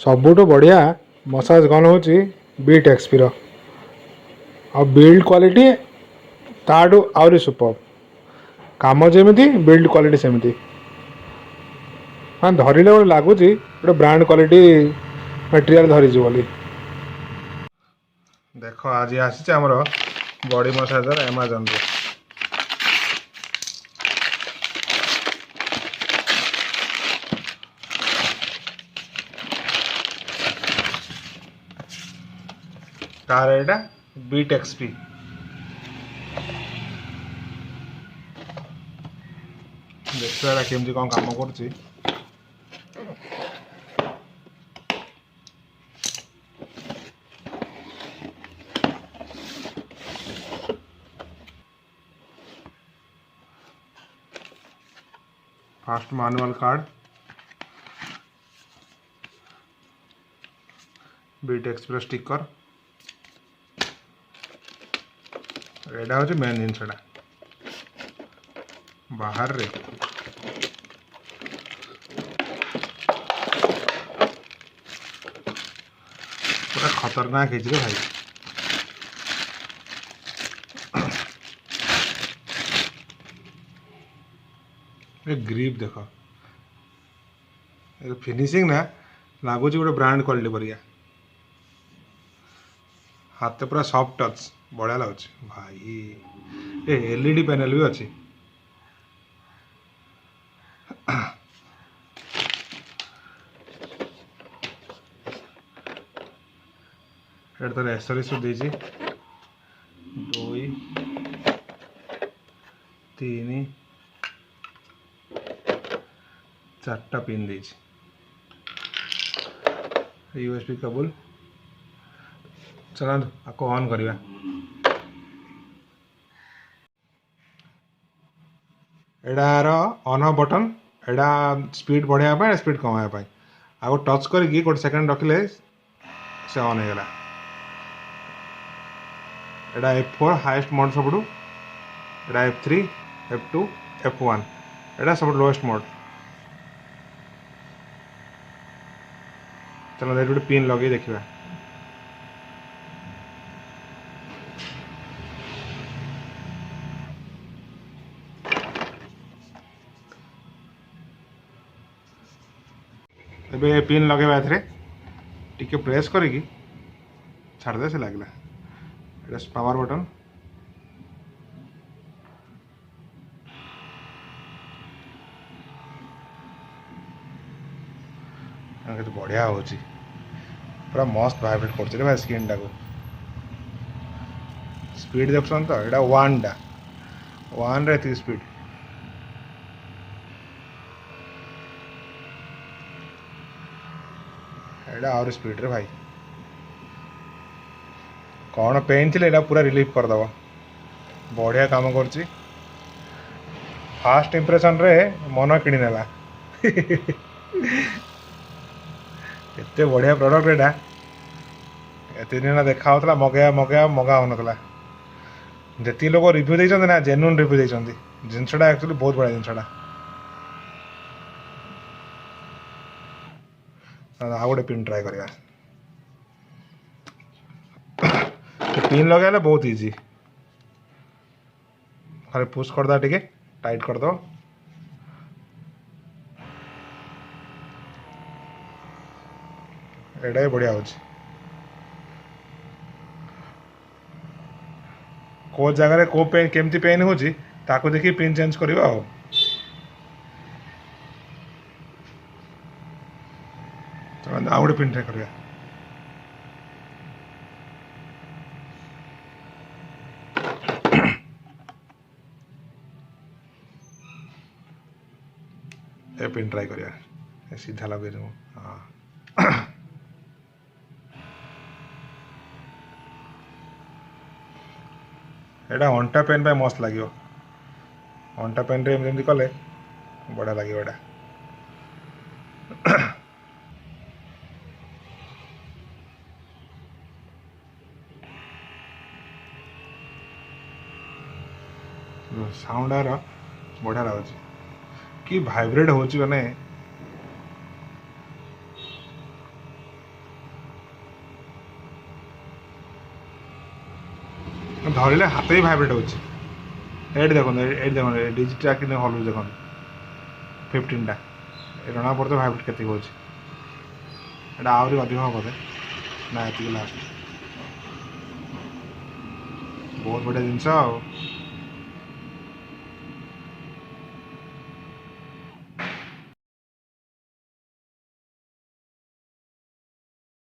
सबुठु बढ़िया massage gun होची beatXP रो और बिल्ड क्वालिटी ताडू आउरी सुपर काम जेमिति बिल्ड क्वालिटी सेमिति हाँ धरिले गोटे लगुच गोटे ब्रांड क्वालिटी मटेरियल धरीची बोली देख आज आसी आमर बॉडी मसाजर अमेजन रो तार एटा beatXP देखा केमती कौन काम कर fast manual card beatXP sticker एटा हूँ मेन जिनसा बाहर रे पूरा खतरनाक है भाई ये ग्रिप देख फिनिशिंग ना लगुच गोटे ब्रांड क्वालिटी बढ़िया हाथ पूरा सॉफ्ट टच बढ़िया लगुच भाई ये एलईडी पैनल भी अच्छी तार एसरीज देजी 2 3 4टा पिन देजी यूएसबी केबल चलो आपको ऑन करिया एडार ऑन ऑफ बटन एडा स्पीड बढ़ाया स्पीड कमाया आगो टच करके गोटे सेकेंड रखिले से ऑन हो गला एडा F4 हाईएस्ट मोड सबुठु एडा F3 F2 F1 एडा सब लोएस्ट मोड चलो ये गोटे पिन लगे देखा ए पिन लगे टिके प्रेस करी छाड़दे से लगला पावर बटन तो बढ़िया हो पूरा मस्त वाइब्रेट कर भाई स्क्रीन टाक स्पीड देख तो यहाँ 1 टा 1 रे स्पीड एटा और स्पीड रे भाई कौन पेन थी पूरा रिलीफ करदब बढ़िया काम कर फास्ट इंप्रेशन रे मन किणीनेला एते बढ़िया प्रोडक्ट एटा एते दिन देखा मगेया मगेया मगा हो नाला जी लोग रिव्यू देते ना जेन्युइन रिव्यू देते जिनसा एक्चुअली बहुत बढ़िया जिनसा आ गोटे पिन ट्राए करिया पिन लगे बहुत इजी खाली पुश करदा टिके टाइट कर दो एटा बढ़िया हो को जगह को पेन केमती पेन हो ताको देखी पिन चेंज करवा आ गोटे पिन ट्राए करिया ए पिन ट्राई करिया सीधा लगे हाँ एटा अंटा पेन पे मस्त लगे अंटा पेन रे एमती कले बढ़िया लगे एटा साउंड आर बढ़िया लगुच कि भाइब्रेट हो माने ଧରିଲେ ହାତ ବି ଭାଇବ୍ରେଟ୍ ହେଉଛି। ଏଇଠି ଦେଖନ୍ତୁ, ଏଇଠି ଦେଖନ୍ତୁ, ଡିଜିଟା କିନ୍ତୁ ହଲୁଛି ଦେଖନ୍ତୁ 15ଟା ଜଣା ପଡ଼ୁଥିବ ଭାଇବ୍ରେଟ୍ କେତିକି ହେଉଛି। ଏଇଟା ଆହୁରି ଅଧିକ ହେବ ବୋଧେ, ନା ଏତିକି ଲାଷ୍ଟ। ବହୁତ ବଢ଼ିଆ ଜିନିଷ ଆଉ।